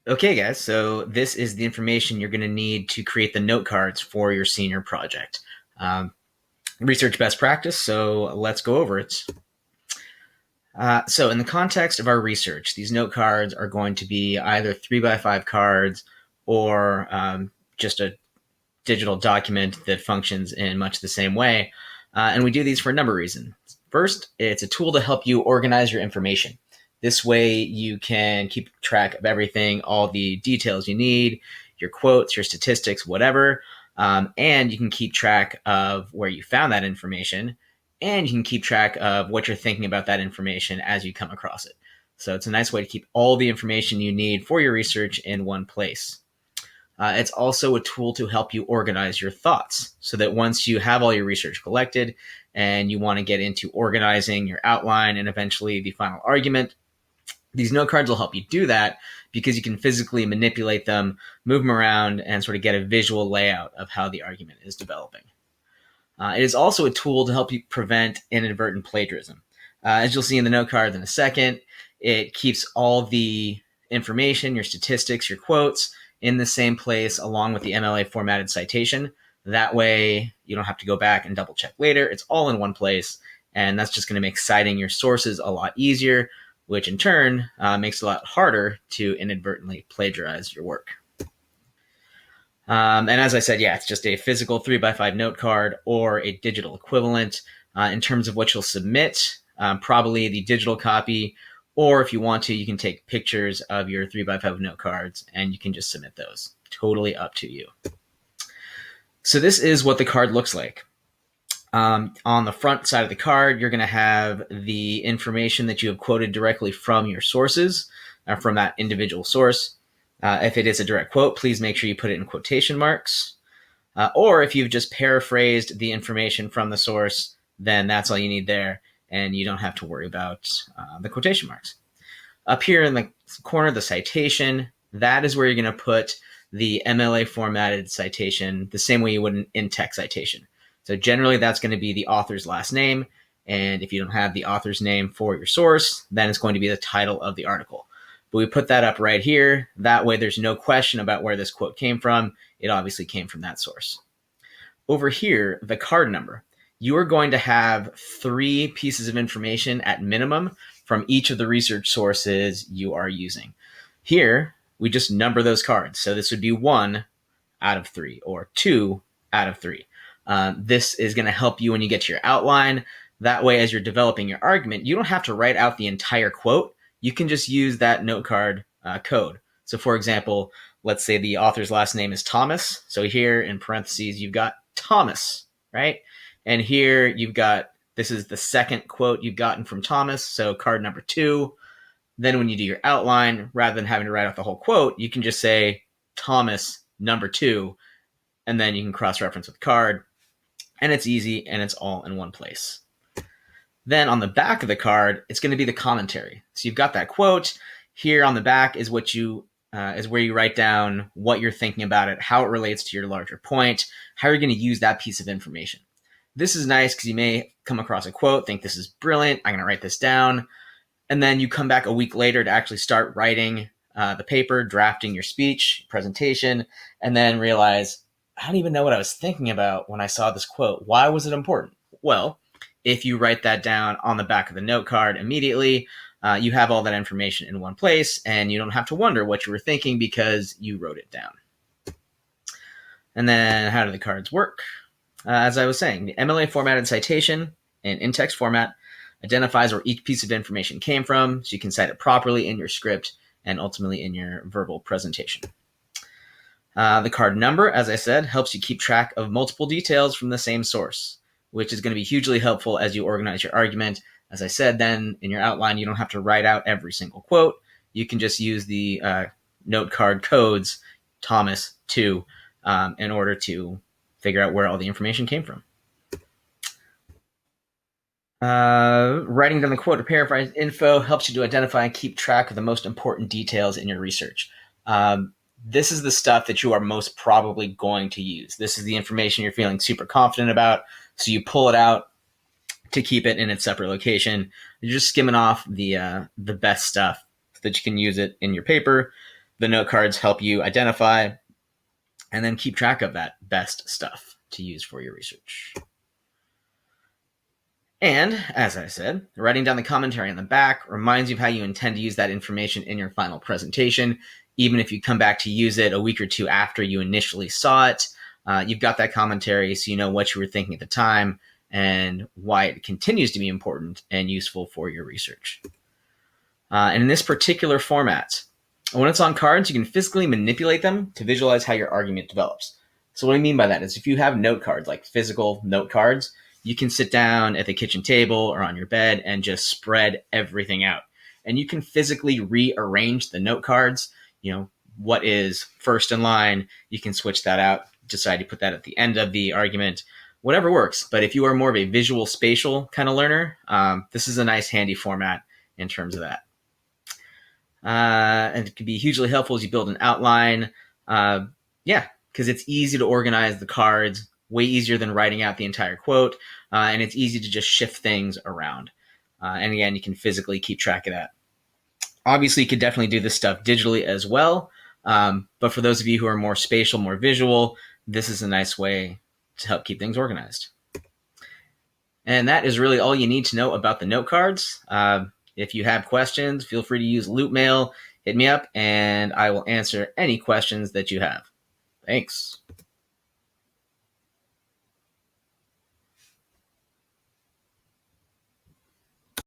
Okay, guys, so this is the information you're going to need to create the note cards for your senior project. Um, Research best practice, so let's go over it. So, in the context of our research, these note cards are going to be either 3x5 cards or just a digital document that functions in much the same way. And we do these for a number of reasons. First, it's a tool to help you organize your information. This way, you can keep track of everything, all the details you need, your quotes, your statistics, whatever. And you can keep track of where you found that information, and you can keep track of what you're thinking about that information as you come across it. So it's a nice way to keep all the information you need for your research in one place. It's also a tool to help you organize your thoughts so that once you have all your research collected and you want to get into organizing your outline and eventually the final argument, these note cards will help you do that because you can physically manipulate them, move them around, and sort of get a visual layout of how the argument is developing. It is also a tool to help you prevent inadvertent plagiarism. As you'll see in the note card in a second, it keeps all the information, your statistics, your quotes in the same place along with the MLA formatted citation. That way, you don't have to go back and double check later. It's all in one place, and that's just going to make citing your sources a lot easier, which in turn makes it a lot harder to inadvertently plagiarize your work. And as I said, yeah, it's just a physical 3x5 note card or a digital equivalent. In terms of what you'll submit, probably the digital copy, or if you want to, you can take pictures of your 3x5 note cards and you can just submit those. Totally up to you. So this is what the card looks like. On the front side of the card, you're going to have the information that you have quoted directly from your sources, from that individual source. If it is a direct quote, please make sure you put it in quotation marks. Or if you've just paraphrased the information from the source, then that's all you need there, and you don't have to worry about the quotation marks. Up here in the corner, the citation, that is where you're going to put the MLA formatted citation the same way you would an in-text citation. So generally, that's going to be the author's last name, and if you don't have the author's name for your source, then it's going to be the title of the article. But we put that up right here. That way, there's no question about where this quote came from. It obviously came from that source. Over here, the card number. You are going to have 3 pieces of information at minimum from each of the research sources you are using. Here, we just number those cards. So this would be 1 out of 3 or 2 out of 3. This is going to help you when you get to your outline. That way, as you're developing your argument, you don't have to write out the entire quote. You can just use that note card code. So for example, let's say the author's last name is Thomas. So here in parentheses, you've got Thomas, right? And here you've got, this is the second quote you've gotten from Thomas. So card number 2. Then when you do your outline, rather than having to write out the whole quote, you can just say Thomas number 2, and then you can cross-reference with the card. And it's easy, and it's all in one place. Then on the back of the card, it's going to be the commentary. So you've got that quote. Here on the back is what you is where you write down what you're thinking about it, how it relates to your larger point, how you're going to use that piece of information. This is nice because you may come across a quote, think this is brilliant, I'm going to write this down, and then you come back a week later to actually start writing the paper, drafting your speech, presentation, and then realize, I don't even know what I was thinking about when I saw this quote. Why was it important? Well, if you write that down on the back of the note card immediately, you have all that information in one place, and you don't have to wonder what you were thinking because you wrote it down. And then how do the cards work? As I was saying, the MLA formatted citation in in-text format identifies where each piece of information came from, so you can cite it properly in your script and ultimately in your verbal presentation. The card number, as I said, helps you keep track of multiple details from the same source, which is going to be hugely helpful as you organize your argument. As I said, then in your outline, you don't have to write out every single quote. You can just use the note card codes, Thomas 2, in order to figure out where all the information came from. Writing down the quote or paraphrase info helps you to identify and keep track of the most important details in your research. This is the stuff that you are most probably going to use. This is the information you're feeling super confident about, so you pull it out to keep it in its separate location. You're just skimming off the best stuff so that you can use it in your paper. the note cards help you identify and then keep track of that best stuff to use for your research. And as I said, writing down the commentary on the back reminds you of how you intend to use that information in your final presentation. Even if you come back to use it a week or two after you initially saw it, you've got that commentary so you know what you were thinking at the time and why it continues to be important and useful for your research. And in this particular format, when it's on cards, you can physically manipulate them to visualize how your argument develops. So what I mean by that is if you have note cards, like physical note cards, you can sit down at the kitchen table or on your bed and just spread everything out. And you can physically rearrange the note cards. You know, what is first in line, you can switch that out, decide to put that at the end of the argument, whatever works. But if you are more of a visual spatial kind of learner, this is a nice handy format in terms of that. And it can be hugely helpful as you build an outline. Because it's easy to organize the cards, way easier than writing out the entire quote, and it's easy to just shift things around. And again, you can physically keep track of that. Obviously, you could definitely do this stuff digitally as well, but for those of you who are more spatial, more visual, this is a nice way to help keep things organized. And that is really all you need to know about the note cards. If you have questions, feel free to use Loop Mail, hit me up, and I will answer any questions that you have. Thanks.